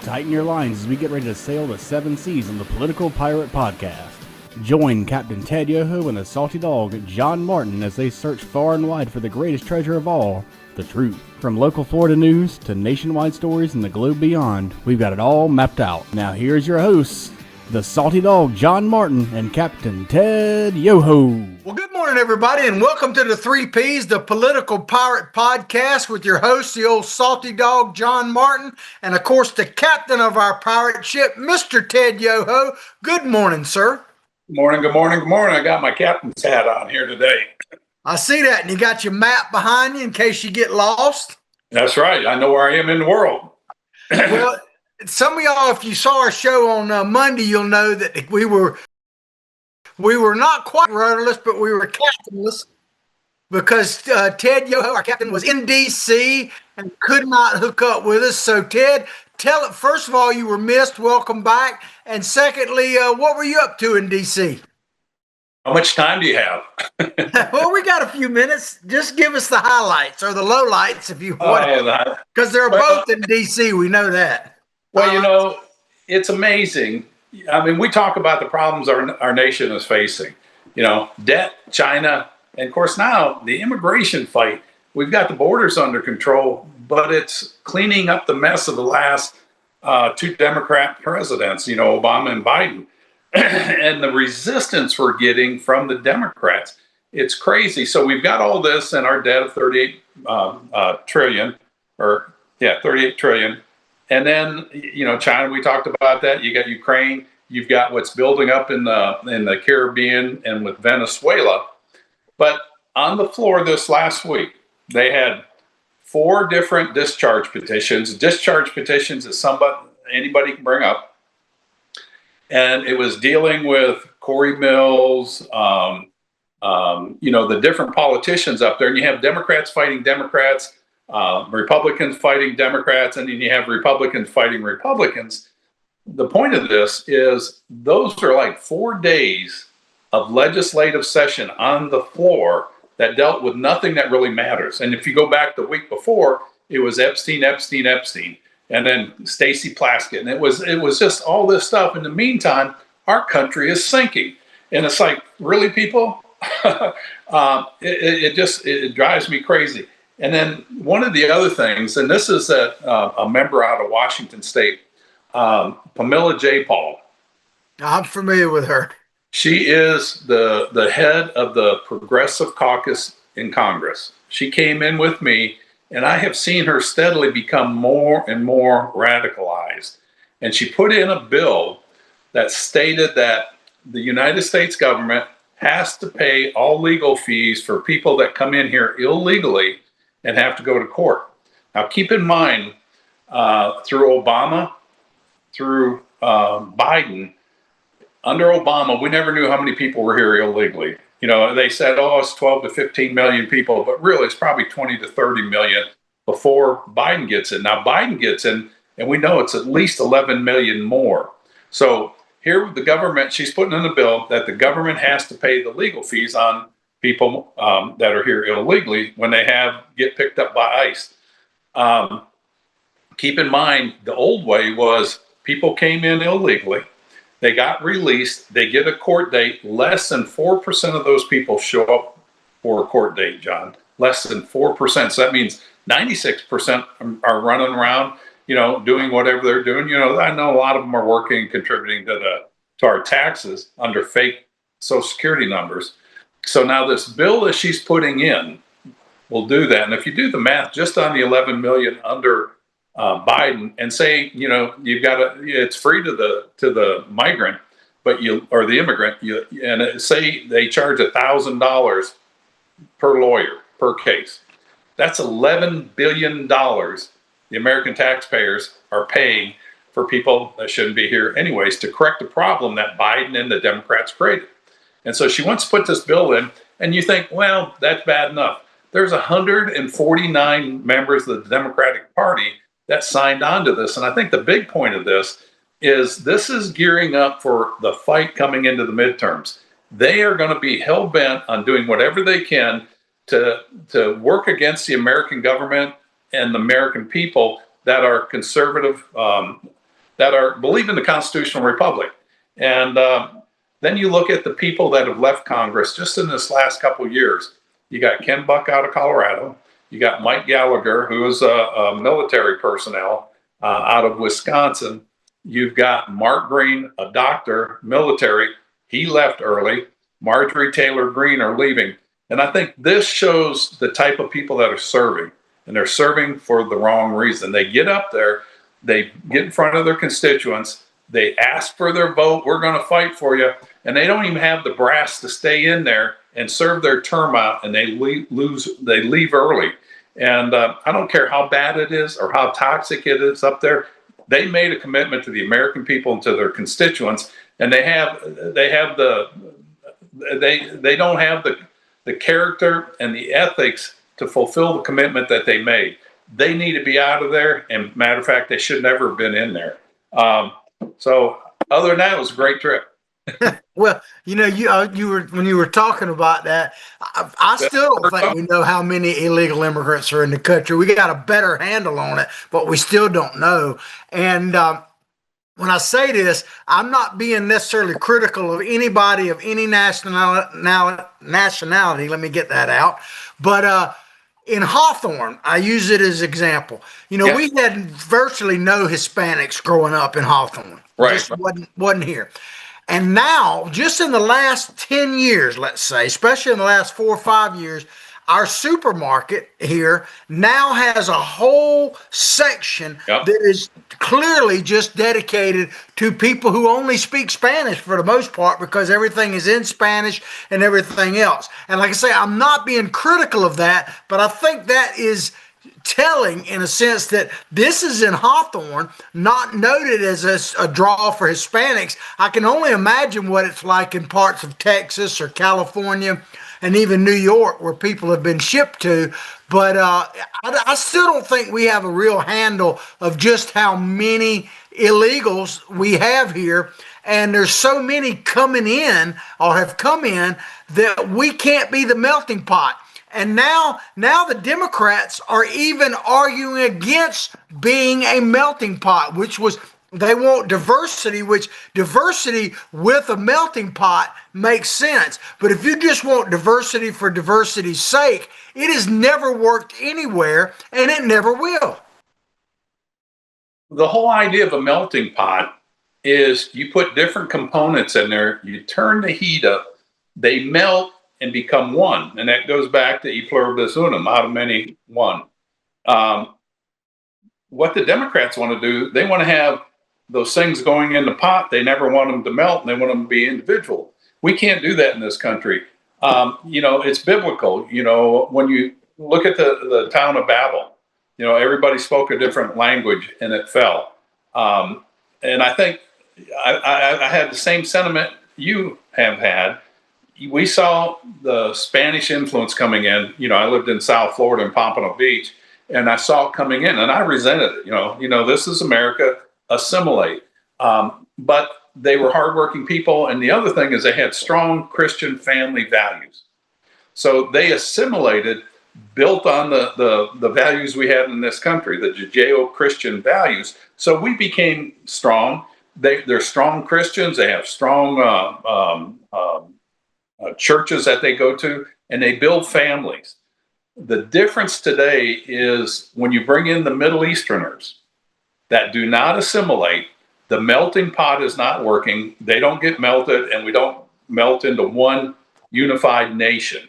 Tighten your lines as we get ready to sail the seven seas on the Political Pirate Podcast. Join Captain Ted Yoho and the salty dog John Martin as they search far and wide for the greatest treasure of all, the truth. From local Florida news to nationwide stories and the globe beyond, we've got it all mapped out. Now here's your hosts, the salty dog John Martin and Captain Ted Yoho. Well, good morning, everybody, and welcome to the 3 Ps, the Political Pirate Podcast with your host, the old salty dog, John Martin, and, of course, the captain of our pirate ship, Mr. Ted Yoho. Good morning, sir. Good morning, good morning, good morning. I got my captain's hat on here today. I see that, and you got your map behind you in case you get lost. That's right. I know where I am in the world. Well, some of y'all, if you saw our show on Monday, you'll know that we were not quite rudderless, but we were captainless because Ted Yoho, our captain, was in D.C. and could not hook up with us. So, Ted, tell it, first of all, you were missed. Welcome back. And secondly, what were you up to in D.C.? How much time do you have? Well, we got a few minutes. Just give us the highlights or the lowlights if you want. Because they're both in D.C., we know that. Well, you know, it's amazing. I mean, we talk about the problems our nation is facing. You know, debt, China, and of course now the immigration fight. We've got the borders under control, but it's cleaning up the mess of the last two Democrat presidents, you know, Obama and Biden. And the resistance we're getting from the Democrats. It's crazy. So we've got all this and our debt of 38 trillion. And then, you know, China, we talked about that. You got Ukraine. You've got what's building up in the Caribbean and with Venezuela. But on the floor this last week, they had 4 different discharge petitions. Discharge petitions is anybody can bring up. And it was dealing with Corey Mills, you know, the different politicians up there. And you have Democrats fighting Democrats, Republicans fighting Democrats, and then you have Republicans fighting Republicans. The point of this is those are like 4 days of legislative session on the floor that dealt with nothing that really matters. And if you go back the week before, it was Epstein. And then Stacey Plaskett. And it was just all this stuff. In the meantime, our country is sinking. And it's like, really, people? It drives me crazy. And then one of the other things, and this is a member out of Washington State, Pamela J. Paul. I'm familiar with her. She is the head of the Progressive Caucus in Congress. She came in with me. And I have seen her steadily become more and more radicalized. And she put in a bill that stated that the United States government has to pay all legal fees for people that come in here illegally and have to go to court. Now, keep in mind, through Obama, through Biden, under Obama, we never knew how many people were here illegally. You know, they said, oh, it's 12 to 15 million people, but really it's probably 20 to 30 million before Biden gets in. Now, Biden gets in, and we know it's at least 11 million more. So here the government, she's putting in a bill that the government has to pay the legal fees on people that are here illegally when they get picked up by ICE. Keep in mind, the old way was people came in illegally. They got released. They get a court date. Less than 4% of those people show up for a court date, John. Less than 4%. So that means 96% are running around, you know, doing whatever they're doing. You know, I know a lot of them are working, contributing to our taxes under fake Social Security numbers. So now this bill that she's putting in will do that. And if you do the math just on the 11 million under Biden, and say, you know, it's free to the migrant, or the immigrant, and say they charge $1,000 per lawyer per case. That's $11 billion the American taxpayers are paying for people that shouldn't be here anyways to correct the problem that Biden and the Democrats created. And so she wants to put this bill in, and you think, well, that's bad enough. There's 149 members of the Democratic Party that signed on to this. And I think the big point of this is gearing up for the fight coming into the midterms. They are going to be hell-bent on doing whatever they can to work against the American government and the American people that are conservative that are believe in the constitutional republic. And then you look at the people that have left Congress just in this last couple of years. You got Ken Buck out of Colorado. You got Mike Gallagher, who is a military personnel out of Wisconsin. You've got Mark Green, a doctor, military. He left early. Marjorie Taylor Greene are leaving. And I think this shows the type of people that are serving. And they're serving for the wrong reason. They get up there, they get in front of their constituents, they ask for their vote, we're going to fight for you, and they don't even have the brass to stay in there and serve their term out, and they leave early. And I don't care how bad it is or how toxic it is up there. They made a commitment to the American people and to their constituents, and they don't have the character and the ethics to fulfill the commitment that they made. They need to be out of there. And matter of fact, they should never have been in there. So other than that, it was a great trip. Well, you were when you were talking about that, I still don't think we know how many illegal immigrants are in the country. We got a better handle on it, but we still don't know. And when I say this, I'm not being necessarily critical of anybody of any nationality. Let me get that out. But in Hawthorne, I use it as example. Yeah. We had virtually no Hispanics growing up in Hawthorne. Right. Just wasn't here. And now, just in the last 10 years, let's say, especially in the last 4 or 5 years, our supermarket here now has a whole section that is clearly just dedicated to people who only speak Spanish for the most part, because everything is in Spanish and everything else. And like I say, I'm not being critical of that, but I think that is telling in a sense that this is in Hawthorne, not noted as a draw for Hispanics. I can only imagine what it's like in parts of Texas or California and even New York, where people have been shipped to. But I still don't think we have a real handle of just how many illegals we have here. And there's so many coming in or have come in that we can't be the melting pot. And now the Democrats are even arguing against being a melting pot, they want diversity, which diversity with a melting pot makes sense. But if you just want diversity for diversity's sake, it has never worked anywhere, and it never will. The whole idea of a melting pot is you put different components in there, you turn the heat up, they melt and become one. And that goes back to e pluribus unum, out of many, one. What the Democrats want to do, they want to have those things going in the pot. They never want them to melt, and they want them to be individual. We can't do that in this country. It's biblical. When you look at the town of Babel, everybody spoke a different language and it fell. And I think I had the same sentiment you have had. We saw the Spanish influence coming in. I lived in South Florida in Pompano Beach, and I saw it coming in, and I resented it. This is America, assimilate. But they were hardworking people, and the other thing is they had strong Christian family values. So they assimilated, built on the values we had in this country, the Judeo-Christian values. So we became strong. They're strong Christians. They have strong churches that they go to, and they build families. The difference today is when you bring in the Middle Easterners that do not assimilate, the melting pot is not working. They don't get melted, and we don't melt into one unified nation.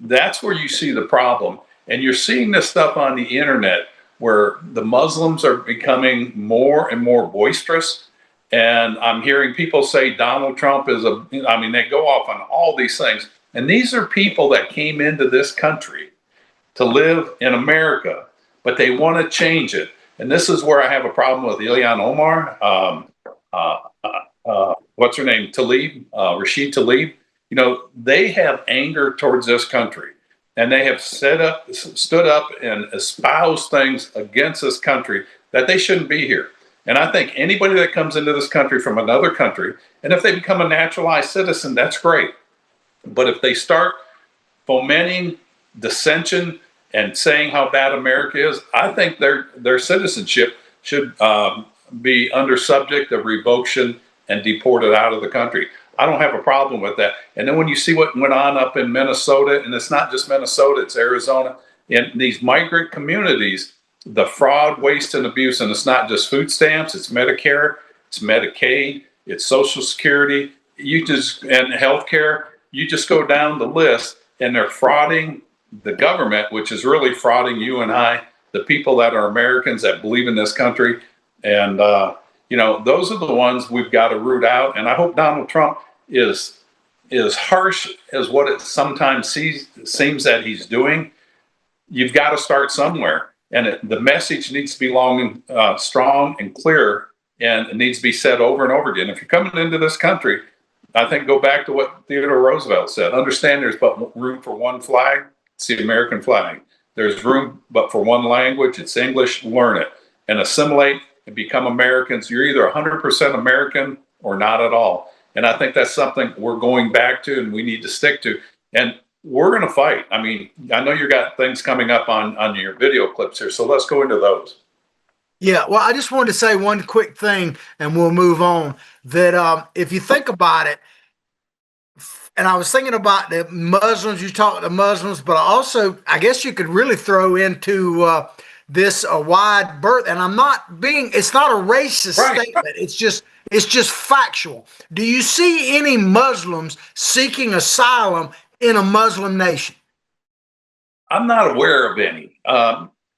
That's where you see the problem. And you're seeing this stuff on the internet where the Muslims are becoming more and more boisterous. And I'm hearing people say Donald Trump is they go off on all these things. And these are people that came into this country to live in America, but they want to change it. And this is where I have a problem with Ilhan Omar, what's her name, Rashid Tlaib. They have anger towards this country, and they have stood up and espoused things against this country that they shouldn't be here. And I think anybody that comes into this country from another country, and if they become a naturalized citizen, that's great. But if they start fomenting dissension and saying how bad America is, I think their citizenship should be under subject of revocation and deported out of the country. I don't have a problem with that. And then when you see what went on up in Minnesota, and it's not just Minnesota, it's Arizona, in these migrant communities, the fraud, waste, and abuse, and it's not just food stamps, it's Medicare, it's Medicaid, it's Social Security, and healthcare. You just go down the list, and they're frauding the government, which is really frauding you and I, the people that are Americans that believe in this country. And, those are the ones we've got to root out. And I hope Donald Trump is harsh as what it sometimes seems that he's doing. You've got to start somewhere. And the message needs to be long and strong and clear, and it needs to be said over and over again. If you're coming into this country, I think go back to what Theodore Roosevelt said. Understand there's but room for one flag. It's the American flag. There's room but for one language. It's English. Learn it and assimilate and become Americans. You're either 100% American or not at all. And I think that's something we're going back to and we need to stick to. And we're going to fight. I mean, I know you got things coming up on your video clips here, so let's go into those. Yeah, well, I just wanted to say one quick thing and we'll move on. That if you think about it, and I was thinking about the Muslims, you talk to Muslims, but I guess you could really throw into this wide berth. And it's not a racist statement. It's just factual. Do you see any Muslims seeking asylum in a Muslim nation? I'm not aware of any.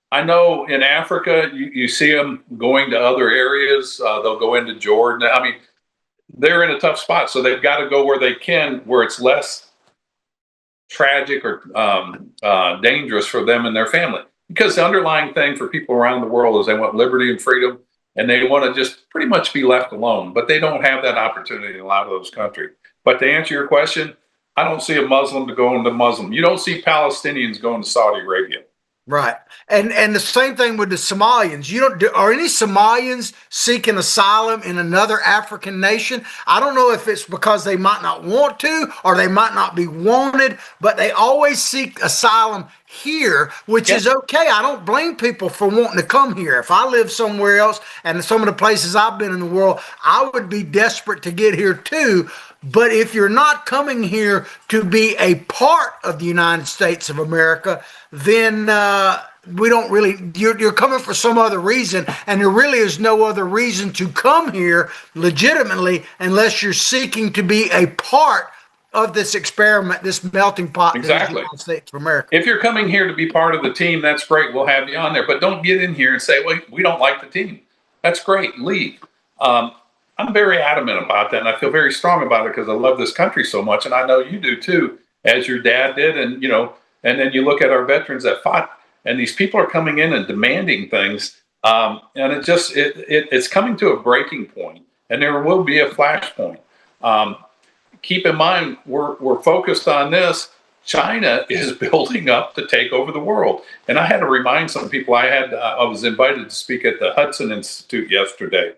I know in Africa, you see them going to other areas. They'll go into Jordan. I mean, they're in a tough spot, so they've got to go where they can, where it's less tragic or dangerous for them and their family. Because the underlying thing for people around the world is they want liberty and freedom, and they want to just pretty much be left alone. But they don't have that opportunity in a lot of those countries. But to answer your question, I don't see a Muslim to go into Muslim. You don't see Palestinians going to Saudi Arabia. Right. And the same thing with the Somalians. Are any Somalians seeking asylum in another African nation? I don't know if it's because they might not want to or they might not be wanted, but they always seek asylum here, which is okay. I don't blame people for wanting to come here. If I live somewhere else and some of the places I've been in the world, I would be desperate to get here too. But if you're not coming here to be a part of the United States of America, then we don't really, you're coming for some other reason, and there really is no other reason to come here legitimately unless you're seeking to be a part of this experiment, this melting pot. Exactly. The United States of America. If you're coming here to be part of the team, that's great. We'll have you on there. But don't get in here and say, well, we don't like the team. That's great. Leave. I'm very adamant about that, and I feel very strong about it because I love this country so much, and I know you do too, as your dad did. And and then you look at our veterans that fought, and these people are coming in and demanding things, and it's coming to a breaking point, and there will be a flashpoint. Keep in mind, we're focused on this. China is building up to take over the world, and I had to remind some people. I was invited to speak at the Hudson Institute yesterday.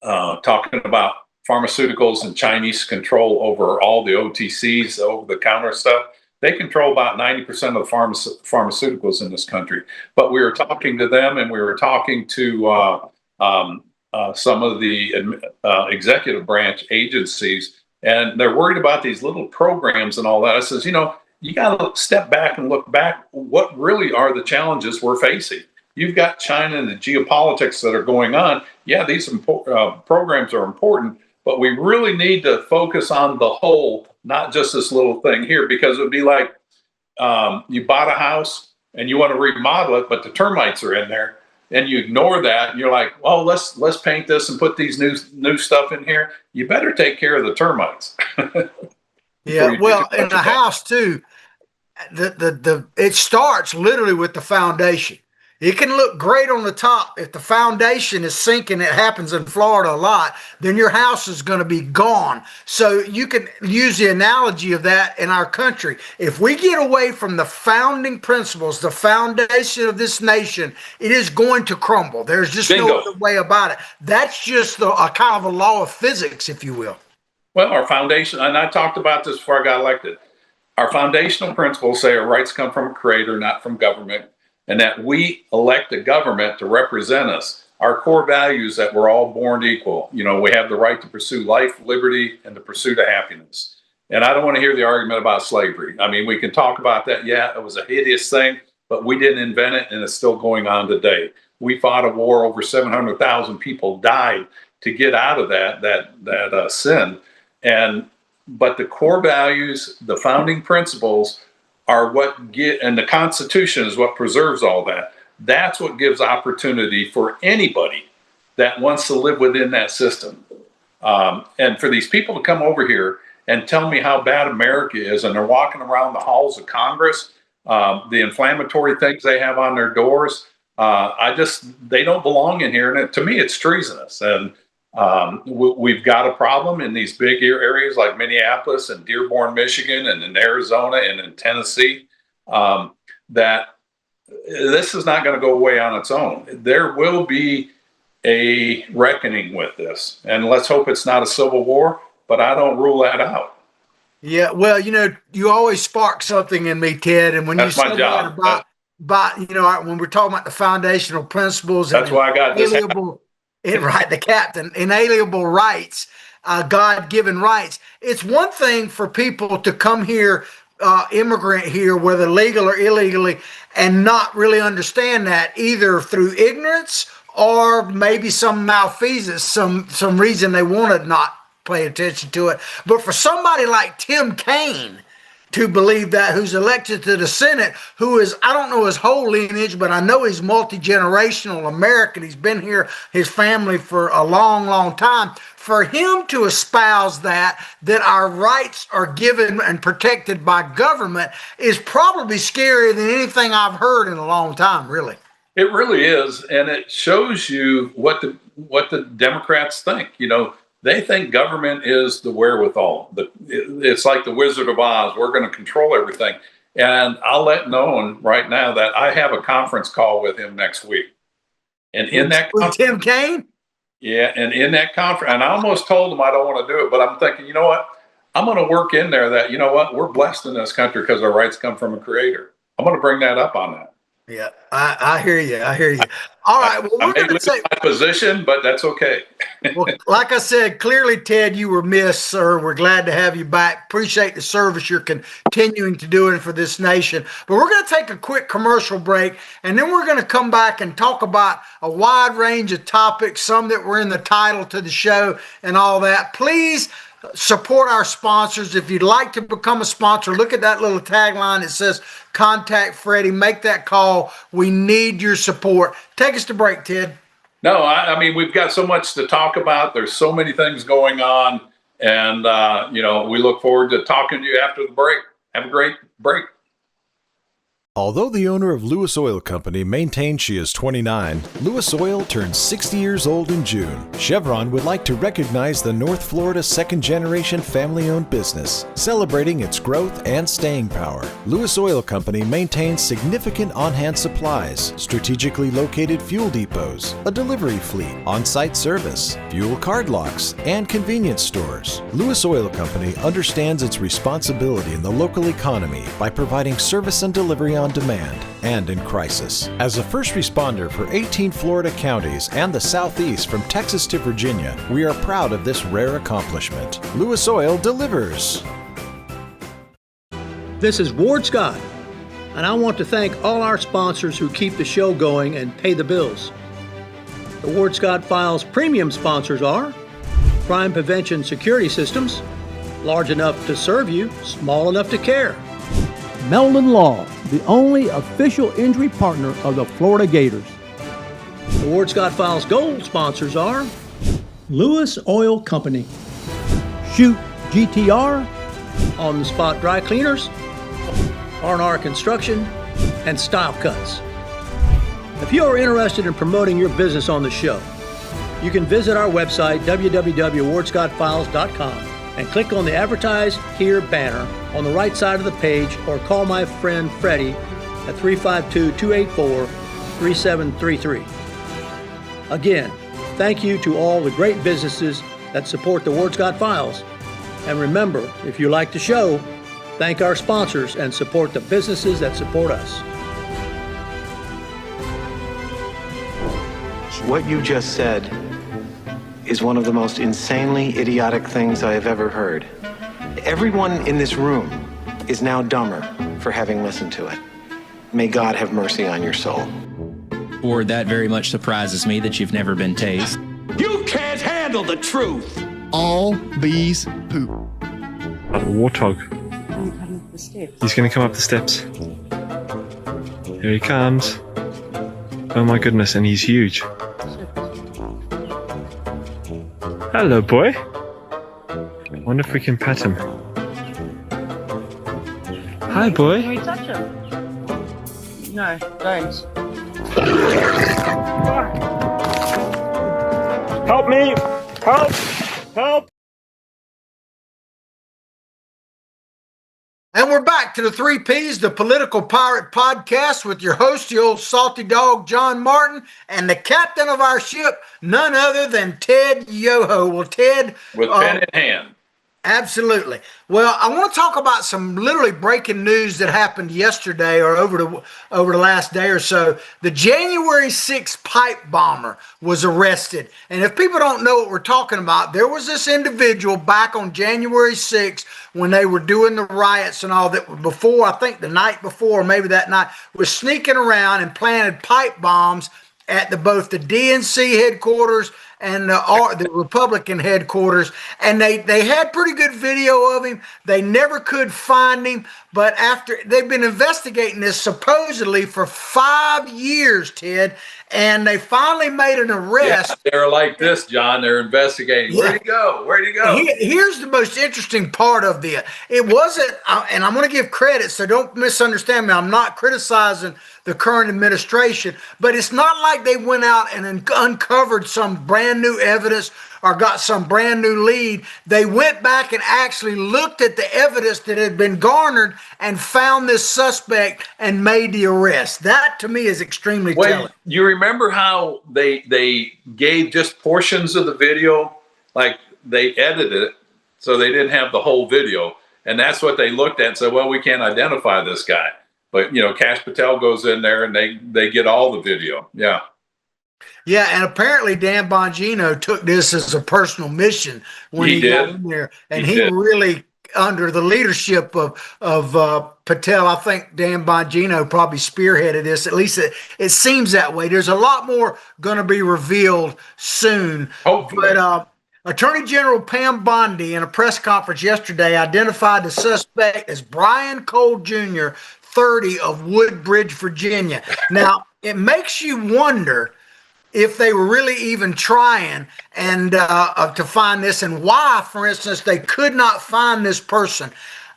Talking about pharmaceuticals and Chinese control over all the OTCs, over-the-counter stuff. They control about 90% of the pharmaceuticals in this country. But we were talking to them, and we were talking to some of the executive branch agencies, and they're worried about these little programs and all that. I says, you got to step back and look back. What really are the challenges we're facing? You've got China and the geopolitics that are going on. Yeah, these programs are important, but we really need to focus on the whole, not just this little thing here, because it would be like you bought a house and you want to remodel it, but the termites are in there, and you ignore that, and you're like, well, let's paint this and put these new stuff in here. You better take care of the termites. Yeah, well, in the house too, it starts literally with the foundation. It can look great on the top. If the foundation is sinking, it happens in Florida a lot, then your house is going to be gone. So you can use the analogy of that in our country. If we get away from the founding principles, the foundation of this nation, it is going to crumble. There's just no other way about it. That's just a kind of a law of physics, if you will. Well, our foundation, and I talked about this before I got elected, our foundational principles say our rights come from a creator, not from government, and that we elect a government to represent us. our core values that we're all born equal. You know, we have the right to pursue life, liberty, and the pursuit of happiness. And I don't want to hear the argument about slavery. I mean, we can talk about that. Yeah, it was a hideous thing, but we didn't invent it, and it's still going on today. We fought a war. Over 700,000 people died to get out of that sin. But the core values, the founding principles, are what get, and the Constitution is what preserves all that. That's what gives opportunity for anybody that wants to live within that system. And for these people to come over here and tell me how bad America is, and they're walking around the halls of Congress, the inflammatory things they have on their doors, they don't belong in here. And to me, it's treasonous. And we've got a problem in these big areas like Minneapolis and Dearborn, Michigan, and in Arizona and in Tennessee, that this is not going to go away on its own. There will be a reckoning with this, and let's hope it's not a civil war, but I don't rule that out. Yeah, well, you always spark something in me, Ted, and when That's you my said job. that about when we're talking about the foundational principles, That's and why I got this. the captain, inalienable rights, God-given rights. It's one thing for people to come here, immigrant here, whether legal or illegally, and not really understand that, either through ignorance or maybe some malfeasance, some reason they want to not pay attention to it. But for somebody like Tim Kaine to believe that, who's elected to the Senate, who is, I don't know his whole lineage, but I know he's multi-generational American. He's been here, his family, for a long, long time. For him to espouse that our rights are given and protected by government is probably scarier than anything I've heard in a long time, really. It really is, and it shows you what the Democrats think. They think government is the wherewithal. It's like the Wizard of Oz. We're going to control everything. And I'll let known right now that I have a conference call with him next week. And with Tim Kaine? Yeah, and in that conference, and I almost told him I don't want to do it, but I'm thinking, you know what? I'm going to work in there that, we're blessed in this country because our rights come from a creator. I'm going to bring that up on that. Yeah, I hear you. All right. Well, I may lose my position, but that's okay. Well, like I said, clearly, Ted, you were missed, sir. We're glad to have you back. Appreciate the service you're continuing to do for this nation. But we're going to take a quick commercial break, and then we're going to come back and talk about a wide range of topics, some that were in the title to the show and all that. Please support our sponsors. If you'd like to become a sponsor, look at that little tagline. It says, contact Freddie. Make that call. We need your support. Take us to break, Ted. No, I mean, we've got so much to talk about. There's so many things going on. And, we look forward to talking to you after the break. Have a great break. Although the owner of Lewis Oil Company maintains she is 29, Lewis Oil turns 60 years old in June. Chevron would like to recognize the North Florida second-generation family-owned business, celebrating its growth and staying power. Lewis Oil Company maintains significant on-hand supplies, strategically located fuel depots, a delivery fleet, on-site service, fuel card locks, and convenience stores. Lewis Oil Company understands its responsibility in the local economy by providing service and delivery on demand and in crisis. As a first responder for 18 Florida counties and the Southeast from Texas to Virginia, we are proud of this rare accomplishment. Lewis Oil delivers. This is Ward Scott, and I want to thank all our sponsors who keep the show going and pay the bills. The Ward Scott Files premium sponsors are Crime Prevention Security Systems, large enough to serve you, small enough to care. Meldon Law, the only official injury partner of the Florida Gators. The Ward Scott Files Gold sponsors are Lewis Oil Company, Shoot GTR, On the Spot Dry Cleaners, R&R Construction, and Style Cuts. If you are interested in promoting your business on the show, you can visit our website, www.wardscottfiles.com, and click on the Advertise Here banner on the right side of the page, or call my friend Freddie at 352-284-3733. Again, thank you to all the great businesses that support the Ward Scott Files. And remember, if you like the show, thank our sponsors and support the businesses that support us. What you just said is one of the most insanely idiotic things I have ever heard. Everyone in this room is now dumber for having listened to it. May God have mercy on your soul. Or that very much surprises me that you've never been tased. You can't handle the truth. All bees poop. A warthog. He's going to come up the steps. Here he comes. Oh my goodness, and he's huge. Hello, boy. I wonder if we can pet him. Hi, boy. Can we touch him? No, don't. Help me! Help! Help! And we're back to the 3 Ps, the Political Pirate Podcast, with your host, the old salty dog, John Martin, and the captain of our ship, none other than Ted Yoho. Well, Ted, with pen in hand. Absolutely. Well, I want to talk about some literally breaking news that happened yesterday or over the last day or so. The January 6th pipe bomber was arrested. And if people don't know what we're talking about, there was this individual back on January 6th when they were doing the riots and all that before, I think the night before, maybe that night, was sneaking around and planted pipe bombs at both the DNC headquarters and the Republican headquarters, and they had pretty good video of him. They never could find him, but after they've been investigating this supposedly for 5 years, Ted, and they finally made an arrest. Yeah, they're like this, John. They're investigating. Where'd he go? Where'd he go? Here's the most interesting part of this. It wasn't, and I'm going to give credit, so don't misunderstand me. I'm not criticizing the current administration, but it's not like they went out and uncovered some brand new evidence or got some brand new lead. They went back and actually looked at the evidence that had been garnered and found this suspect and made the arrest. That to me is extremely telling. You remember how they gave just portions of the video, like they edited it so they didn't have the whole video, and that's what they looked at and said, well, we can't identify this guy. But, Cash Patel goes in there and they get all the video. Yeah. Yeah, and apparently Dan Bongino took this as a personal mission when he got in there. And he really, under the leadership of Patel, I think Dan Bongino probably spearheaded this. At least it seems that way. There's a lot more going to be revealed soon. Hopefully. But Attorney General Pam Bondi, in a press conference yesterday, identified the suspect as Brian Cole Jr., 30, of Woodbridge, Virginia. Now, it makes you wonder if they were really even trying and to find this, and why, for instance, they could not find this person.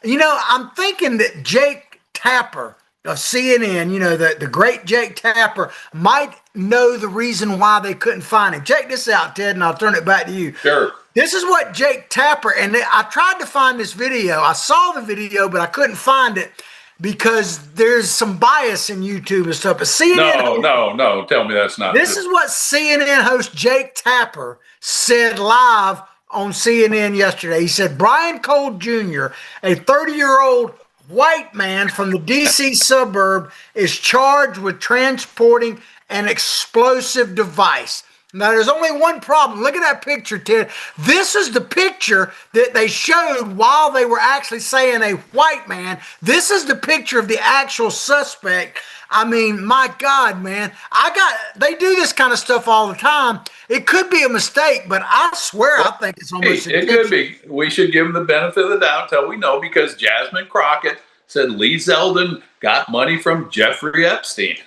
I'm thinking that Jake Tapper of CNN, the great Jake Tapper, might know the reason why they couldn't find him. Check this out, Ted, and I'll turn it back to you. Sure. This is what Jake Tapper, and I tried to find this video. I saw the video, but I couldn't find it, because there's some bias in YouTube and stuff. But CNN No, tell me that's not This true. is what CNN host Jake Tapper said live on CNN yesterday. He said, Brian Cole Jr., a 30-year-old white man from the D.C. suburb, is charged with transporting an explosive device. Now, there's only one problem. Look at that picture, Ted. This is the picture that they showed while they were actually saying a white man. This is the picture of the actual suspect. I mean, my God, man. They do this kind of stuff all the time. It could be a mistake, but I swear I think it's almost it could be. We should give him the benefit of the doubt until we know, because Jasmine Crockett said Lee Zeldin got money from Jeffrey Epstein.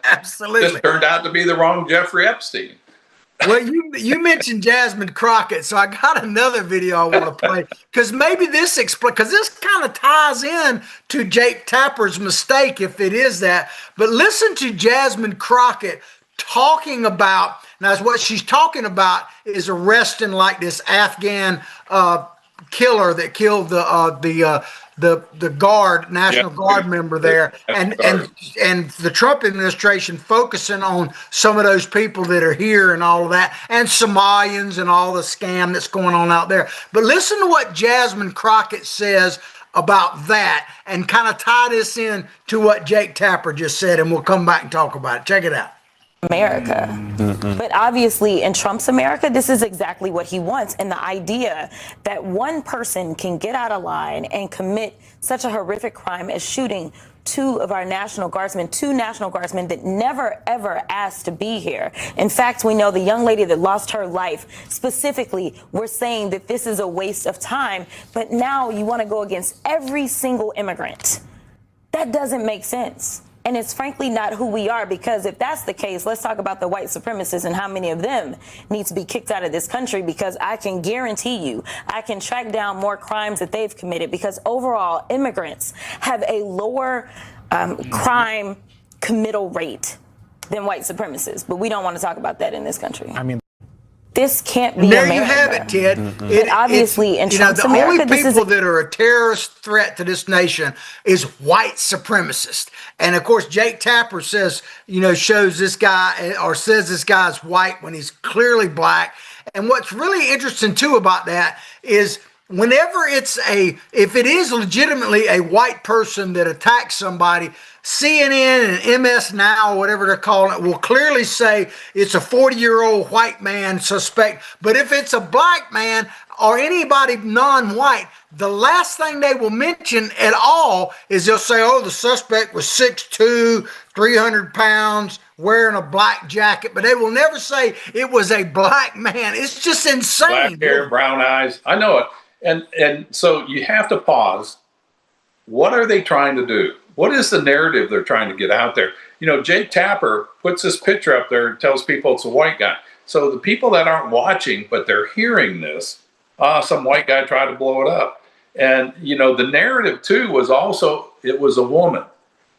Absolutely. This turned out to be the wrong Jeffrey Epstein. Well, you mentioned Jasmine Crockett, so I got another video I want to play, because maybe this because this kind of ties in to Jake Tapper's mistake, if it is that. But listen to Jasmine Crockett talking about, now what she's talking about is arresting like this Afghan killer that killed the guard, National Guard member there, and the Trump administration focusing on some of those people that are here and all of that, and Somalians and all the scam that's going on out there. But listen to what Jasmine Crockett says about that, and kind of tie this in to what Jake Tapper just said, and we'll come back and talk about it. Check it out. America. But obviously in Trump's America, this is exactly what he wants. And the idea that one person can get out of line and commit such a horrific crime as shooting two National Guardsmen that never, ever asked to be here. In fact, we know the young lady that lost her life, specifically, we're saying that this is a waste of time, but now you want to go against every single immigrant. That doesn't make sense. And it's frankly not who we are, because if that's the case, let's talk about the white supremacists and how many of them need to be kicked out of this country, because I can guarantee you, I can track down more crimes that they've committed, because overall immigrants have a lower crime committal rate than white supremacists. But we don't want to talk about that in this country. I mean, this can't be there America. You have it, Ted. Obviously, in Trump's the America, only people that are a terrorist threat to this nation is white supremacists. And of course, Jake Tapper says, shows this guy or says this guy's white when he's clearly black. And what's really interesting too about that is whenever if it is legitimately a white person that attacks somebody, CNN and MS Now, or whatever they're calling it, will clearly say it's a 40-year-old white man suspect. But if it's a black man or anybody non-white, the last thing they will mention at all is they'll say, oh, the suspect was 6'2", 300 pounds, wearing a black jacket. But they will never say it was a black man. It's just insane. Black hair, brown eyes. I know it. And so you have to pause. What are they trying to do? What is the narrative they're trying to get out there? Jake Tapper puts this picture up there and tells people it's a white guy. So the people that aren't watching, but they're hearing this, some white guy tried to blow it up. And, the narrative too was also, it was a woman.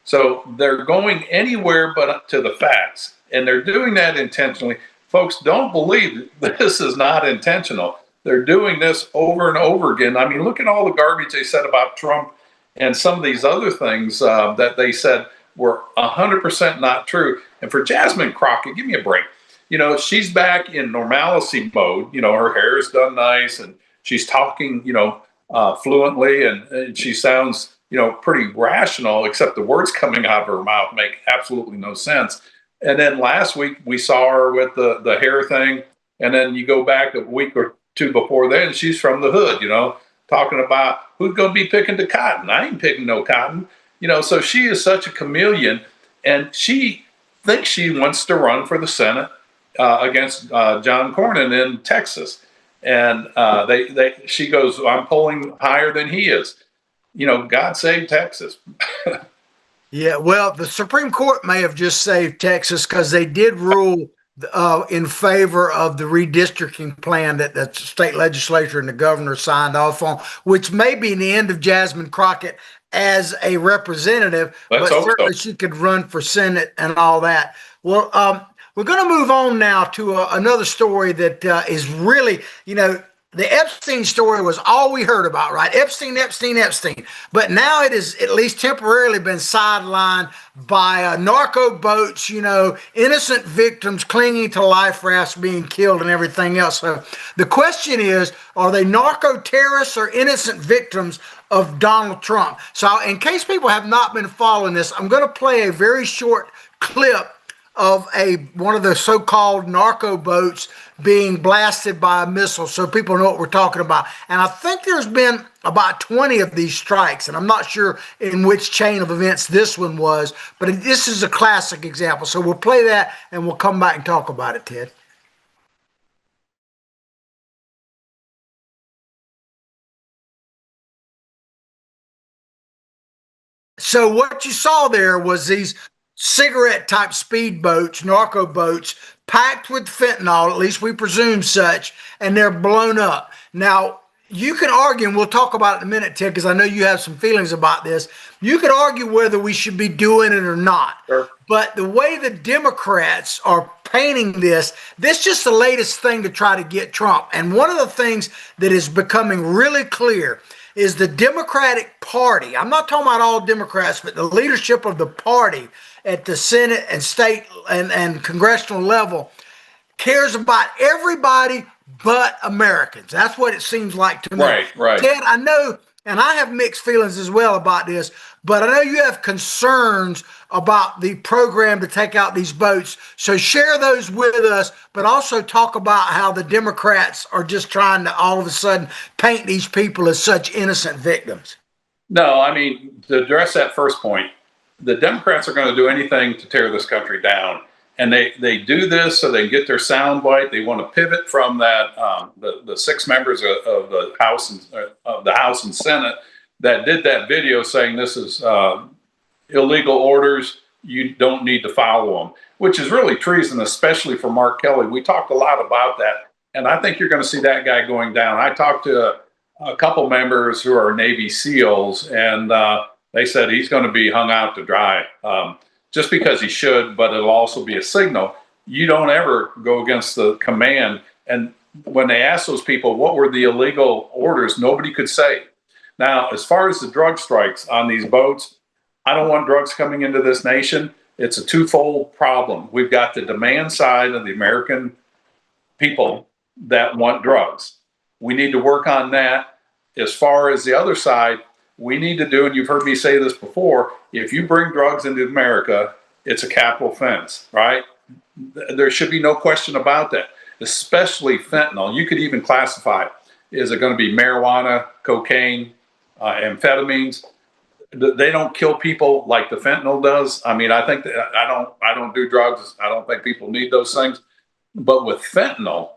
So they're going anywhere but up to the facts. And they're doing that intentionally. Folks, don't believe this is not intentional. They're doing this over and over again. I mean, look at all the garbage they said about Trump and some of these other things that they said were 100% not true. And for Jasmine Crockett, give me a break. She's back in normalcy mode. Her hair is done nice and she's talking, fluently and she sounds, pretty rational, except the words coming out of her mouth make absolutely no sense. And then last week we saw her with the hair thing. And then you go back a week or two before then, she's from the hood, talking about who's going to be picking the cotton. I ain't picking no cotton. So she is such a chameleon, and she thinks she wants to run for the Senate against John Cornyn in Texas. And she goes, I'm polling higher than he is. God save Texas. Yeah, well, the Supreme Court may have just saved Texas because they did rule in favor of the redistricting plan that the state legislature and the governor signed off on, which may be the end of Jasmine Crockett as a representative, but certainly she could run for Senate and all that. Well, we're going to move on now to another story that is really, the Epstein story was all we heard about, right? Epstein. But now it has at least temporarily been sidelined by narco boats, innocent victims clinging to life rafts being killed and everything else. So the question is, are they narco terrorists or innocent victims of Donald Trump? So in case people have not been following this, I'm going to play a very short clip of one of the so-called narco boats being blasted by a missile, so people know what we're talking about. And I think there's been about 20 of these strikes, and I'm not sure in which chain of events this one was, but this is a classic example. So we'll play that and we'll come back and talk about it, Ted. So what you saw there was these cigarette type speedboats, narco boats, packed with fentanyl, at least we presume such, and they're blown up. Now, you can argue, and we'll talk about it in a minute, Ted, because I know you have some feelings about this. You could argue whether we should be doing it or not. Sure. But the way the Democrats are painting this is just the latest thing to try to get Trump. And one of the things that is becoming really clear is the Democratic Party. I'm not talking about all Democrats, but the leadership of the party at the Senate and state and congressional level cares about everybody but Americans. That's what it seems like to me. Right. Ted, I know, and I have mixed feelings as well about this, but I know you have concerns about the program to take out these boats. So share those with us, but also talk about how the Democrats are just trying to all of a sudden paint these people as such innocent victims. No, I mean, to address that first point, the Democrats are going to do anything to tear this country down. And they do this so they get their soundbite. They want to pivot from that the 6 members of the House and Senate that did that video saying this is illegal orders. You don't need to follow them, which is really treason, especially for Mark Kelly. We talked a lot about that, and I think you're going to see that guy going down. I talked to a couple members who are Navy SEALs, and they said he's going to be hung out to dry. Just because he should, but it'll also be a signal. You don't ever go against the command. And when they asked those people, what were the illegal orders, nobody could say. Now, as far as the drug strikes on these boats, I don't want drugs coming into this nation. It's a twofold problem. We've got the demand side of the American people that want drugs. We need to work on that. As far as the other side, we need to do, and you've heard me say this before, if you bring drugs into America, it's a capital offense, right? There should be no question about that, especially fentanyl. You could even classify it. Is it going to be marijuana, cocaine, amphetamines? They don't kill people like the fentanyl does. I mean, I think that I don't do drugs. I don't think people need those things. But with fentanyl,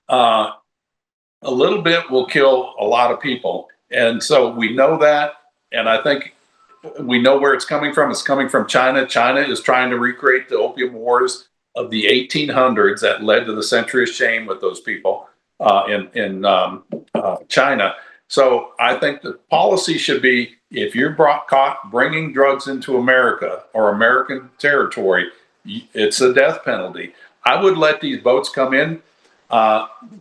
a little bit will kill a lot of people. And so we know that, and I think we know where it's coming from. It's coming from China. China is trying to recreate the opium wars of the 1800s that led to the Century of Shame with those people in China. So I think the policy should be, if you're caught bringing drugs into America or American territory, it's a death penalty. I would let these boats come in,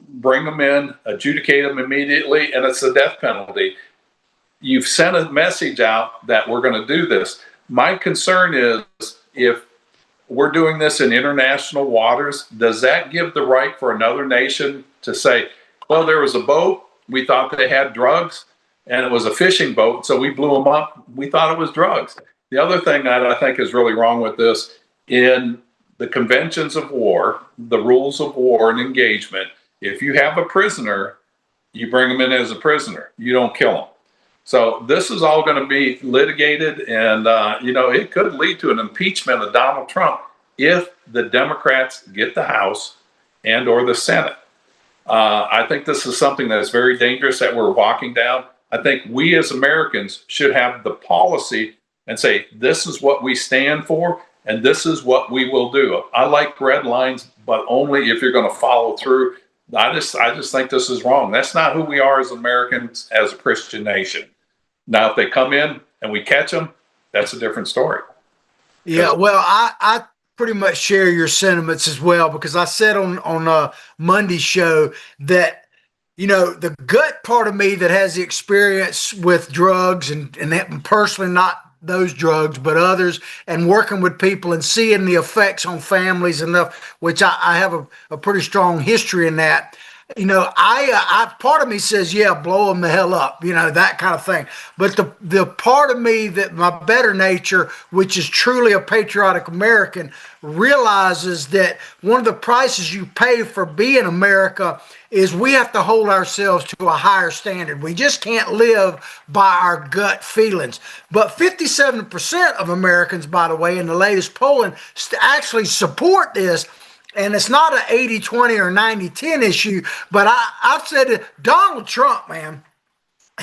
bring them in, adjudicate them immediately, and it's a death penalty. You've sent a message out that we're going to do this. My concern is, if we're doing this in international waters, does that give the right for another nation to say, well, there was a boat, we thought they had drugs, and it was a fishing boat, so we blew them up, we thought it was drugs. The other thing that I think is really wrong with this, in the conventions of war, the rules of war and engagement, if you have a prisoner, you bring them in as a prisoner. You don't kill them. So this is all going to be litigated, and it could lead to an impeachment of Donald Trump if the Democrats get the House and or the Senate. I think this is something that is very dangerous that we're walking down. I think we as Americans should have the policy and say, this is what we stand for, and this is what we will do. I like red lines, but only if you're going to follow through. I just think this is wrong. That's not who we are as Americans, as a Christian nation. Now, if they come in and we catch them, that's a different story. Yeah, well, I pretty much share your sentiments as well, because I said on Monday's show that, the gut part of me that has the experience with drugs and personally not those drugs, but others, and working with people and seeing the effects on families and stuff, which I have a pretty strong history in that. I part of me says, yeah, blow them the hell up, that kind of thing. But the part of me that my better nature, which is truly a patriotic American, realizes that one of the prices you pay for being America is we have to hold ourselves to a higher standard. We just can't live by our gut feelings. But 57% of Americans, by the way, in the latest polling, actually support this. And it's not an 80-20 or 90-10 issue, but I've said that Donald Trump, man,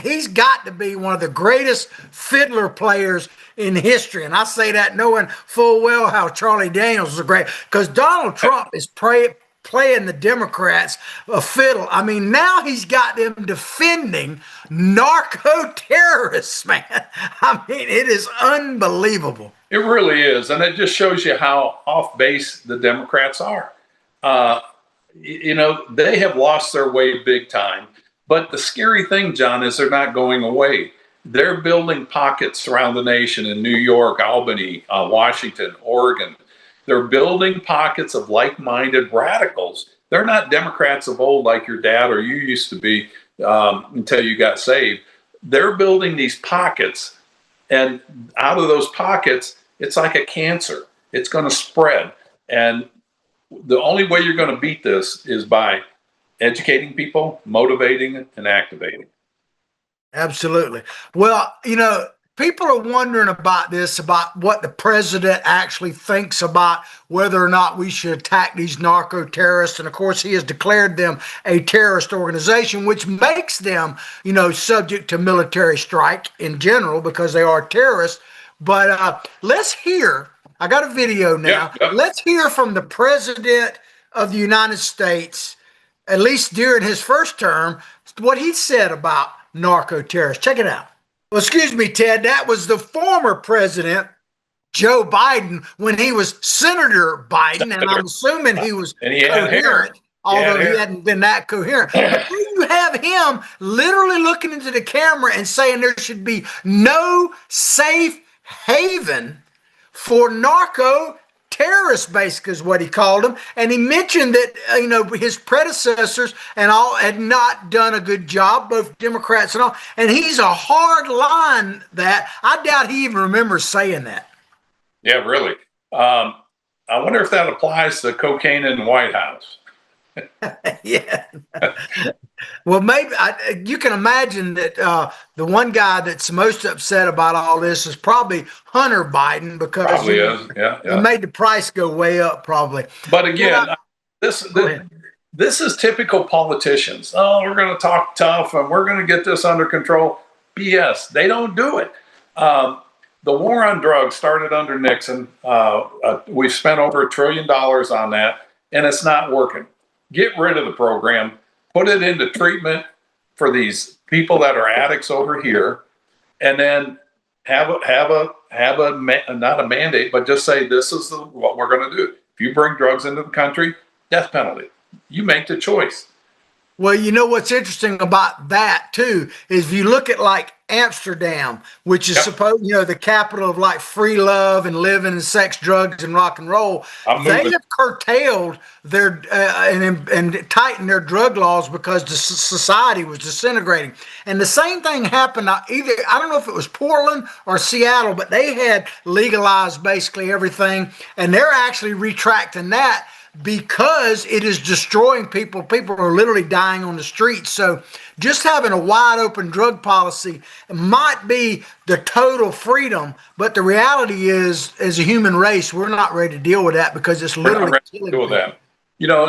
he's got to be one of the greatest fiddler players in history. And I say that knowing full well how Charlie Daniels is great, because Donald Trump is playing the Democrats a fiddle. I mean, now he's got them defending narco terrorists, man. I mean, it is unbelievable. It really is. And it just shows you how off base the Democrats are. They have lost their way big time. But the scary thing, John, is they're not going away. They're building pockets around the nation in New York, Albany, Washington, Oregon. They're building pockets of like-minded radicals. They're not Democrats of old like your dad or you used to be until you got saved. They're building these pockets And out of those pockets, it's like a cancer. It's going to spread. And the only way you're going to beat this is by educating people, motivating, and activating. Absolutely. Well, people are wondering about this, about what the president actually thinks about whether or not we should attack these narco terrorists. And of course, he has declared them a terrorist organization, which makes them, subject to military strike in general because they are terrorists. But let's hear. I got a video now. Yeah. Let's hear from the president of the United States, at least during his first term, what he said about narco terrorists. Check it out. Well, excuse me, Ted. That was the former president, Joe Biden, when he was Senator Biden, and I'm assuming he was coherent, although he hadn't been that coherent. But then you have him literally looking into the camera and saying there should be no safe haven for narco terrorists, basically, is what he called them. And he mentioned that, his predecessors and all had not done a good job, both Democrats and all. And he's a hard line that I doubt he even remembers saying that. Yeah, really. I wonder if that applies to cocaine in the White House. Yeah. Well, maybe you can imagine that the one guy that's most upset about all this is probably Hunter Biden, because probably is. Yeah. He made the price go way up, probably. But again, this is typical politicians. Oh, we're going to talk tough and we're going to get this under control. BS. They don't do it. The war on drugs started under Nixon. We've spent over $1 trillion on that, and it's not working. Get rid of the program, put it into treatment for these people that are addicts over here, and then have not a mandate, but just say this is what we're going to do. If you bring drugs into the country, death penalty. You make the choice. Well, what's interesting about that too is if you look at like Amsterdam, which is supposed, the capital of like free love and living and sex, drugs, and rock and roll. They have curtailed their and tightened their drug laws because the society was disintegrating. And the same thing happened I don't know if it was Portland or Seattle, but they had legalized basically everything, and they're actually retracting that, because it is destroying people. People are literally dying on the streets. So just having a wide open drug policy might be the total freedom, but the reality is, as a human race, we're not ready to deal with that because it's literally killing people.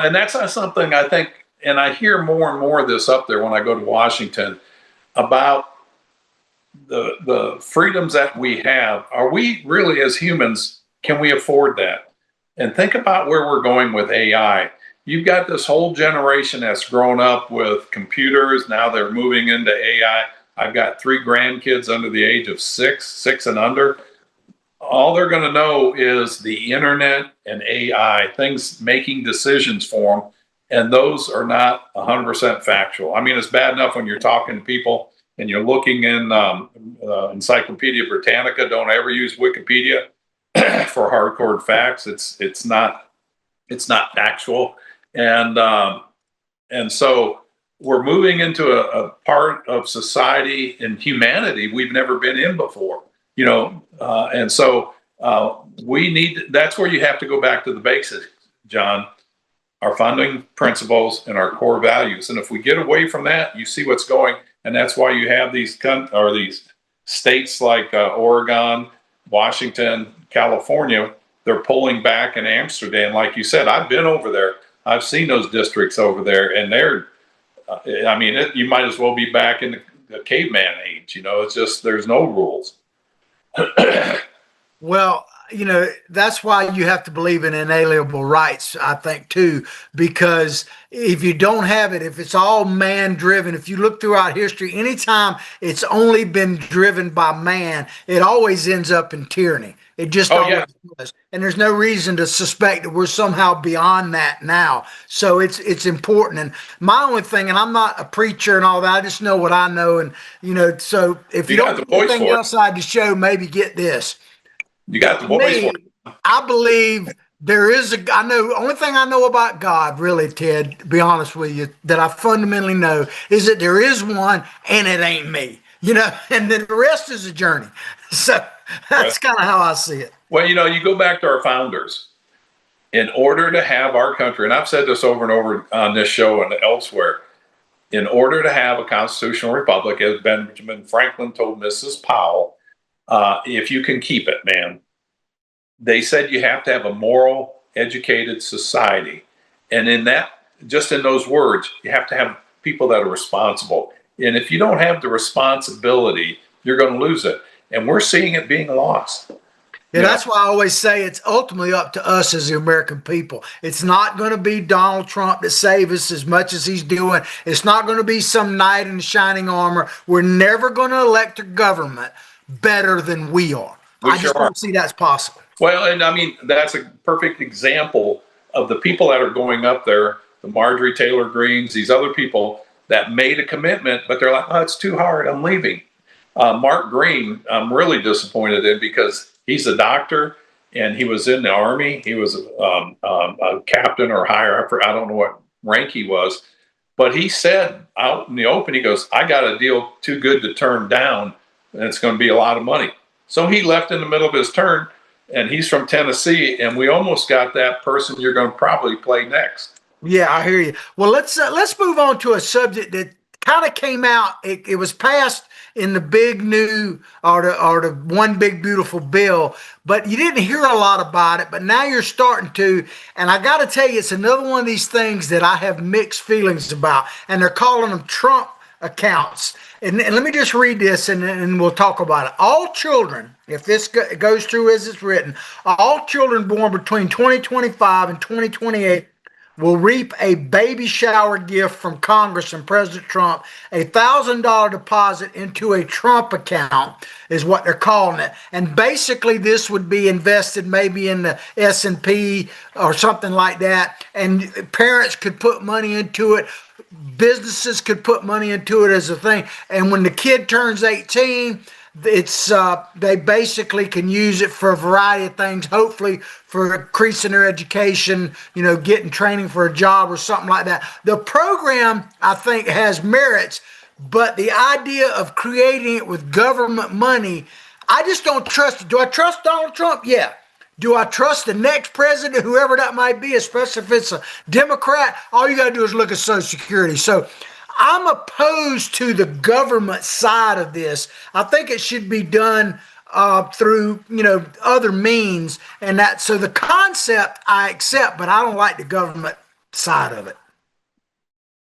And that's not something I think, and I hear more and more of this up there when I go to Washington about the freedoms that we have. Are we really, as humans, can we afford that? And think about where we're going with AI. You've got this whole generation that's grown up with computers. Now they're moving into AI. I've got 3 grandkids under the age of 6 and under. All they're going to know is the internet and AI, things making decisions for them. And those are not 100% factual. I mean, it's bad enough when you're talking to people and you're looking in Encyclopedia Britannica. Don't ever use Wikipedia for hardcore facts. It's not factual, and so we're moving into a part of society and humanity we've never been in before, and so we need. That's where you have to go back to the basics, John. Our funding principles and our core values, and if we get away from that, you see what's going, and that's why you have these states like Oregon, Washington, California. They're pulling back in Amsterdam. Like you said, I've been over there. I've seen those districts over there, and you might as well be back in the caveman age. It's just, there's no rules. Well, that's why you have to believe in inalienable rights, I think, too, because if you don't have it, if it's all man driven, if you look throughout history, anytime it's only been driven by man, it always ends up in tyranny. It just always does. And there's no reason to suspect that we're somehow beyond that now. So it's important. And my only thing, and I'm not a preacher and all that, I just know what I know. And, so if you don't get anything else outside the show, maybe get this. You got the voice for it. I believe there is only thing I know about God, really, Ted, to be honest with you, that I fundamentally know is that there is one, and it ain't me. and then the rest is a journey. So that's kind of how I see it. Well, you go back to our founders. In order to have our country, and I've said this over and over on this show and elsewhere, in order to have a constitutional republic, as Benjamin Franklin told Mrs. Powell, if you can keep it, man, they said you have to have a moral, educated society. And in those words, you have to have people that are responsible. And if you don't have the responsibility, you're going to lose it. And we're seeing it being lost. Yeah, that's why I always say it's ultimately up to us as the American people. It's not going to be Donald Trump to save us as much as he's doing. It's not going to be some knight in shining armor. We're never going to elect a government better than we are. I just don't see that's possible. Well, and I mean, that's a perfect example of the people that are going up there, the Marjorie Taylor Greens, these other people that made a commitment, but they're like, oh, it's too hard, I'm leaving. Mark Green, I'm really disappointed in because he's a doctor and he was in the Army. He was a captain or higher up, I don't know what rank he was, but he said out in the open, he goes, I got a deal too good to turn down and it's going to be a lot of money. So he left in the middle of his turn. And he's from Tennessee, and we almost got that person you're going to probably play next. Yeah, I hear you. Well, let's move on to a subject that kind of came out. It was passed in the big new or the one big beautiful bill, but you didn't hear a lot about it. But now you're starting to, and I got to tell you, it's another one of these things that I have mixed feelings about, and they're calling them Trump accounts. And let me just read this and we'll talk about it. All children, if this goes through as it's written, all children born between 2025 and 2028 will reap a baby shower gift from Congress and President Trump. $1,000 deposit into a Trump account is what they're calling it. And basically this would be invested maybe in the S&P or something like that. And parents could put money into it. Businesses could put money into it as a thing. And when the kid turns 18, it's they basically can use it for a variety of things, hopefully for increasing their education, getting training for a job or something like that. The program, I think, has merits, but the idea of creating it with government money, I just don't trust it. Do I trust Donald Trump? Yeah. Do I trust the next president, whoever that might be, especially if it's a Democrat? All you got to do is look at Social Security. So I'm opposed to the government side of this. I think it should be done through, other means and that. So the concept I accept, but I don't like the government side of it.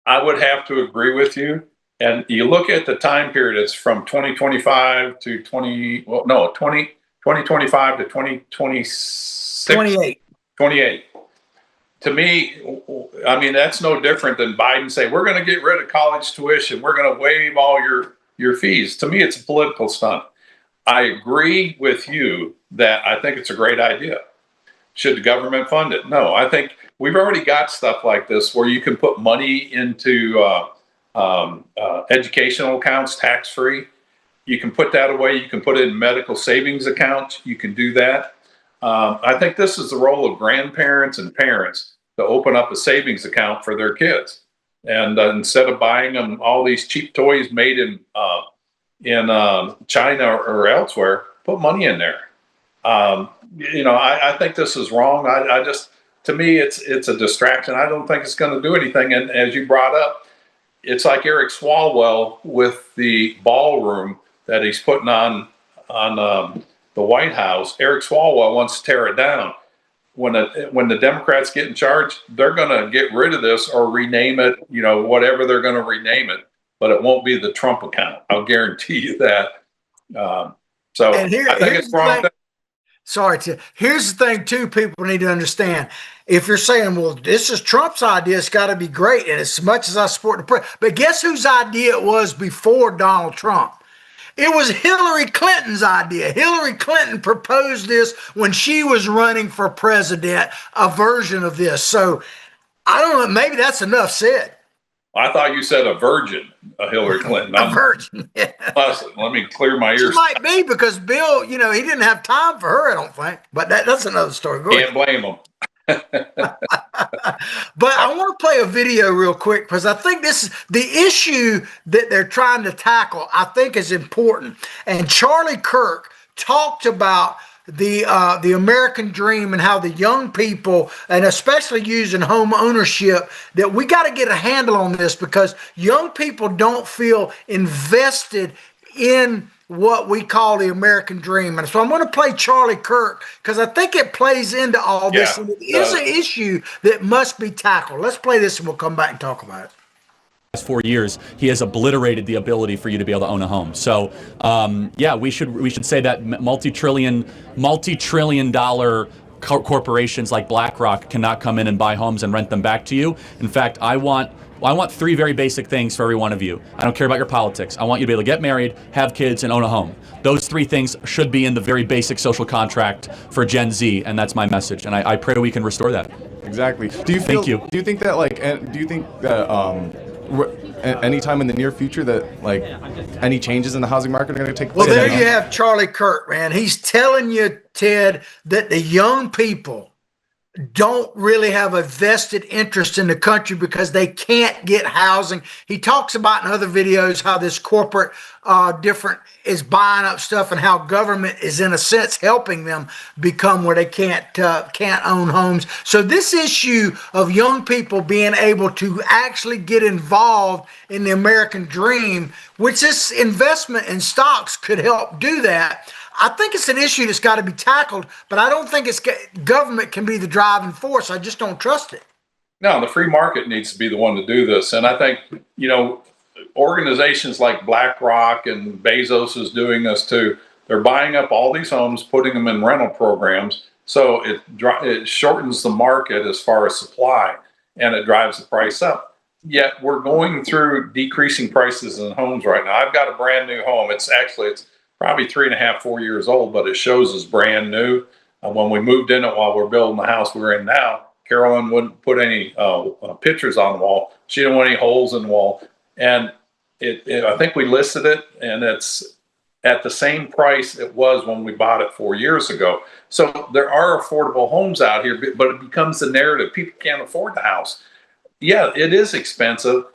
I would have to agree with you. And you look at the time period, it's from 2025 to 2025 to 2026. 28. To me, I mean, that's no different than Biden say, we're going to get rid of college tuition. We're going to waive all your fees. To me, it's a political stunt. I agree with you that I think it's a great idea. Should the government fund it? No, I think we've already got stuff like this where you can put money into educational accounts tax-free. You can put that away. You can put it in medical savings accounts. You can do that. I think this is the role of grandparents and parents to open up a savings account for their kids. And instead of buying them all these cheap toys made in China or elsewhere, put money in there. I think this is wrong. I just, to me, it's a distraction. I don't think it's going to do anything. And as you brought up, it's like Eric Swalwell with the ballroom that he's putting on the White House. Eric Swalwell wants to tear it down. When the Democrats get in charge, they're going to get rid of this or rename it, whatever they're going to rename it. But it won't be the Trump account. I'll guarantee you that. I think it's wrong. Here's the thing, too, people need to understand. If you're saying, well, this is Trump's idea, it's got to be great. And as much as I support the president, but guess whose idea it was before Donald Trump? It was Hillary Clinton's idea. Hillary Clinton proposed this when she was running for president, a version of this. So I don't know, maybe that's enough said. I thought you said a virgin, Hillary Clinton. A virgin, yeah. Let me clear my ears. She might be because Bill, he didn't have time for her, I don't think. But that's another story. Go Can't blame him. But I want to play a video real quick because I think this is the issue that they're trying to tackle. I think is important. And Charlie Kirk talked about the American dream and how the young people, and especially using home ownership, that we got to get a handle on this because young people don't feel invested in what we call the American dream. And so I'm going to play Charlie Kirk because I think it plays into all this. And it is an issue that must be tackled. Let's play this and we'll come back and talk about it. Last 4 years, he has obliterated the ability for you to be able to own a home. So, yeah, we should say that multi-trillion dollar corporations like BlackRock cannot come in and buy homes and rent them back to you. In fact, I want 3 very basic things for every one of you. I don't care about your politics. I want you to be able to get married, have kids, and own a home. Those 3 things should be in the very basic social contract for Gen Z, and that's my message. And I pray we can restore that. Exactly. Do you think that anytime in the near future that any changes in the housing market are going to take place? Well, there you have Charlie Kirk, man. He's telling you, Ted, that the young people don't really have a vested interest in the country because they can't get housing. He talks about in other videos how this corporate different is buying up stuff and how government is in a sense helping them become where they can't own homes. So this issue of young people being able to actually get involved in the American dream, which this investment in stocks could help do that. I think it's an issue that's got to be tackled, but I don't think government can be the driving force. I just don't trust it. No, the free market needs to be the one to do this. And I think, organizations like BlackRock and Bezos is doing this too. They're buying up all these homes, putting them in rental programs. So it shortens the market as far as supply and it drives the price up. Yet we're going through decreasing prices in homes right now. I've got a brand new home. It's probably 3.5, 4 years old, but it shows as brand new. When we moved in it while we're building the house we're in now, Carolyn wouldn't put any pictures on the wall. She didn't want any holes in the wall. And I think we listed it, and it's at the same price it was when we bought it 4 years ago. So there are affordable homes out here, but it becomes the narrative. People can't afford the house. Yeah, it is expensive.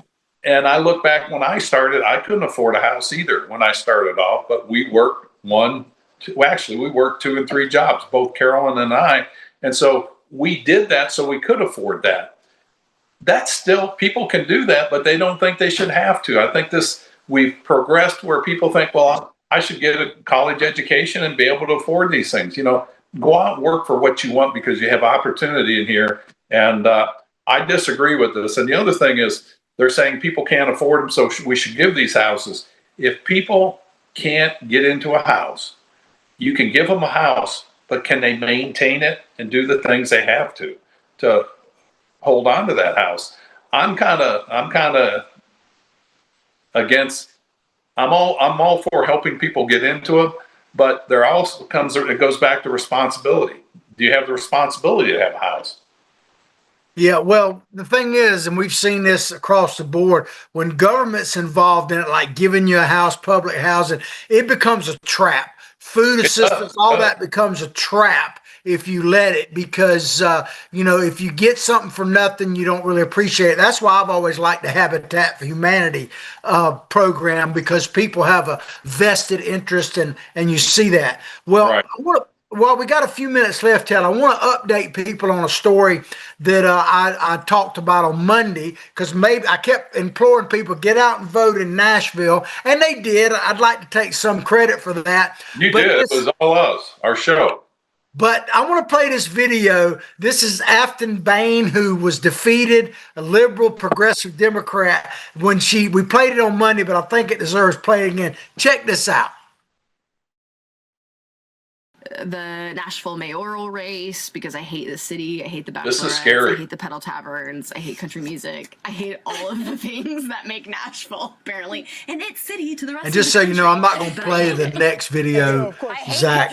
And I look back when I started, I couldn't afford a house either when I started off, but we worked 2 and 3 jobs, both Carolyn and I. And so we did that so we could afford that. That's still, people can do that, but they don't think they should have to. I think we've progressed where people think, well, I should get a college education and be able to afford these things. Go out and work for what you want because you have opportunity in here. And I disagree with this. And the other thing is, they're saying people can't afford them, so we should give these houses. If people can't get into a house, you can give them a house, but can they maintain it and do the things they have to hold on to that house? I'm kind of against. I'm all for helping people get into it, but there also it goes back to responsibility. Do you have the responsibility to have a house? Yeah, well, the thing is, and we've seen this across the board, when government's involved in it, like giving you a house, public housing, it becomes a trap. Food assistance, all that becomes a trap if you let it, because, if you get something for nothing, you don't really appreciate it. That's why I've always liked the Habitat for Humanity program, because people have a vested interest and you see that. Well, right. Well, we got a few minutes left, Ted. I want to update people on a story that I talked about on Monday, because maybe I kept imploring people, get out and vote in Nashville, and they did. I'd like to take some credit for that. You did. It was all us, our show. But I want to play this video. This is Afton Bain, who was defeated, a liberal progressive Democrat, we played it on Monday, but I think it deserves playing again. Check this out. The Nashville mayoral race, because I hate the city, I hate the bachelorettes, this is scary. I hate the pedal taverns, I hate country music, I hate all of the things that make Nashville apparently and its city to the rest. And just so you know, I'm not going to play the next video, Zach.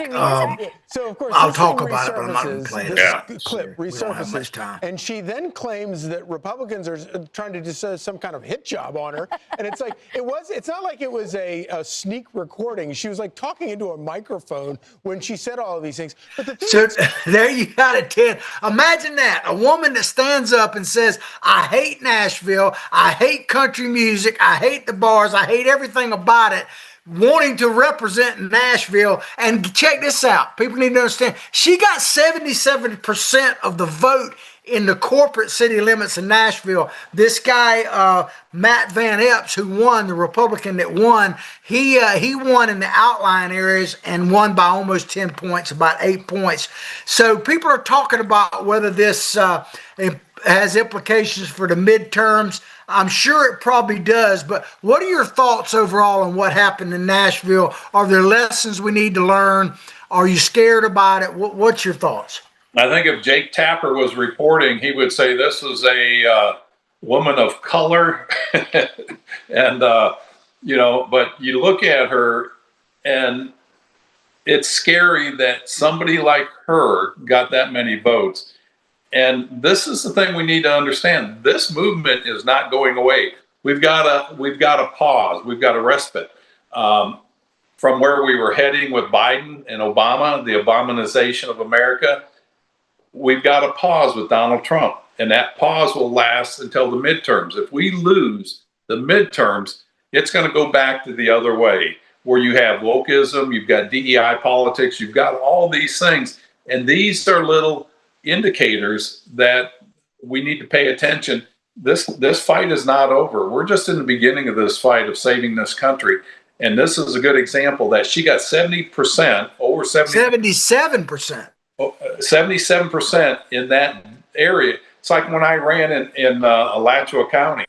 So of course, I'll talk about it, but I'm not going to play it. This clip resurfaces, and she then claims that Republicans are trying to do some kind of hit job on her, and it's like it's not like it was a sneak recording. She was like talking into a microphone when she said all of these things. But the thing So is, there you got it, Ted. Imagine that. A woman that stands up and says, I hate Nashville. I hate country music. I hate the bars. I hate everything about it. Wanting to represent Nashville. And check this out. People need to understand. She got 77% of the vote in the corporate city limits of Nashville. This guy, Matt Van Epps, who won, the Republican that won, he won in the outlying areas and won by almost 10 points, about 8 points. So people are talking about whether this has implications for the midterms. I'm sure it probably does, but what are your thoughts overall on what happened in Nashville? Are there lessons we need to learn? Are you scared about it? What's your thoughts? I think if Jake Tapper was reporting, he would say this is a woman of color. And, but you look at her and it's scary that somebody like her got that many votes. And this is the thing we need to understand. This movement is not going away. We've got a pause. We've got a respite from where we were heading with Biden and Obama, the Obamanization of America. We've got a pause with Donald Trump, and that pause will last until the midterms. If we lose the midterms, it's going to go back to the other way, where you have wokeism, you've got DEI politics, you've got all these things. And these are little indicators that we need to pay attention. This fight is not over. We're just in the beginning of this fight of saving this country. And this is a good example that she got 70%, over 77%. 77% in that area. It's like when I ran in Alachua County.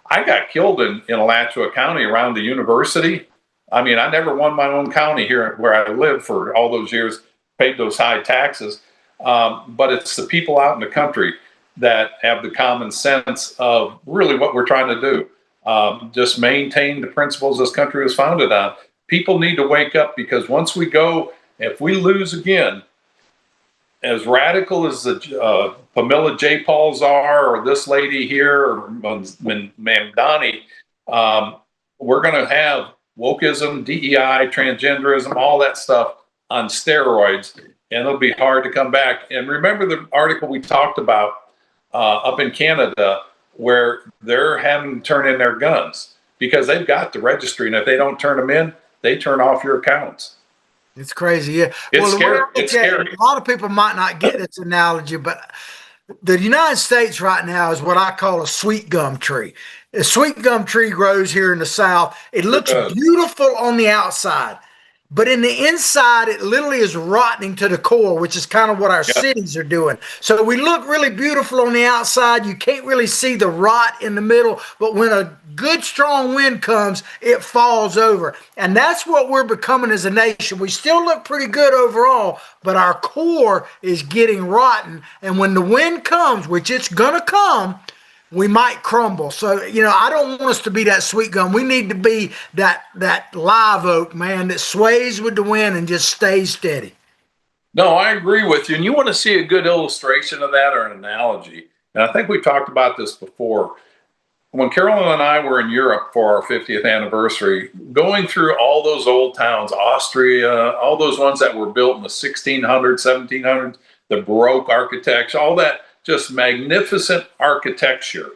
I got killed in Alachua County around the university. I mean, I never won my own county here where I lived for all those years, paid those high taxes. But it's the people out in the country that have the common sense of really what we're trying to do. Just maintain the principles this country was founded on. People need to wake up, because once we go, if we lose again, as radical as the Pamela J. Pauls are, or this lady here, or Mamdani, we're going to have wokeism, DEI, transgenderism, all that stuff on steroids, and it'll be hard to come back. And remember the article we talked about up in Canada, where they're having to turn in their guns because they've got the registry, and if they don't turn them in, they turn off your accounts. It's crazy, yeah. It's scary. It's scary. A lot of people might not get this analogy, but the United States right now is what I call a sweet gum tree. A sweet gum tree grows here in the South. It looks beautiful on the outside, but in the inside, it literally is rotting to the core, which is kind of what our cities are doing. So we look really beautiful on the outside. You can't really see the rot in the middle, but when a good, strong wind comes, it falls over. And that's what we're becoming as a nation. We still look pretty good overall, but our core is getting rotten. And when the wind comes, which it's going to come, we might crumble. So, I don't want us to be that sweet gum. We need to be that live oak, man, that sways with the wind and just stays steady. No, I agree with you. And you want to see a good illustration of that, or an analogy. And I think we talked about this before. When Carolyn and I were in Europe for our 50th anniversary, going through all those old towns, Austria, all those ones that were built in the 1600s, 1700s, the Baroque architecture, all that just magnificent architecture.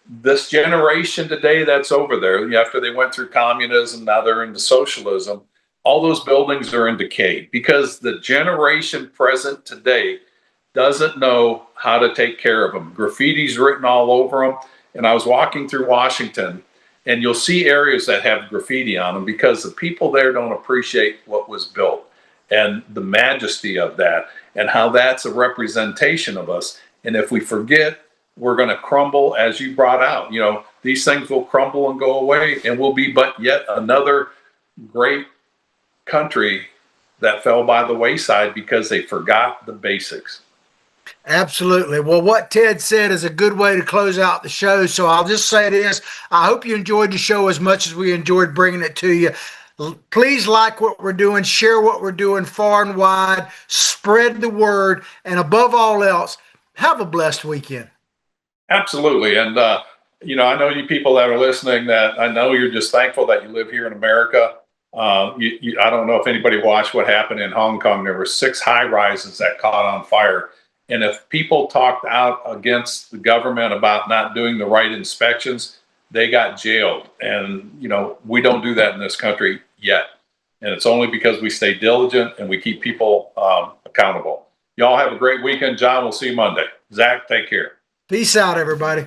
This generation today that's over there, after they went through communism, now they're into socialism, all those buildings are in decay because the generation present today doesn't know how to take care of them. Graffiti's written all over them. And I was walking through Washington, and you'll see areas that have graffiti on them because the people there don't appreciate what was built and the majesty of that, and how that's a representation of us. And if we forget, we're going to crumble, as you brought out. These things will crumble and go away, and we'll be but yet another great country that fell by the wayside because they forgot the basics. Absolutely. Well, what Ted said is a good way to close out the show. So I'll just say this. I hope you enjoyed the show as much as we enjoyed bringing it to you. Please like what we're doing, share what we're doing far and wide, spread the word, and above all else, have a blessed weekend. Absolutely. And, I know you people that are listening, that I know you're just thankful that you live here in America. I don't know if anybody watched what happened in Hong Kong. There were 6 high-rises that caught on fire. And if people talked out against the government about not doing the right inspections, they got jailed. And, we don't do that in this country yet. And it's only because we stay diligent and we keep people accountable. Y'all have a great weekend. John, we'll see you Monday. Zach, take care. Peace out, everybody.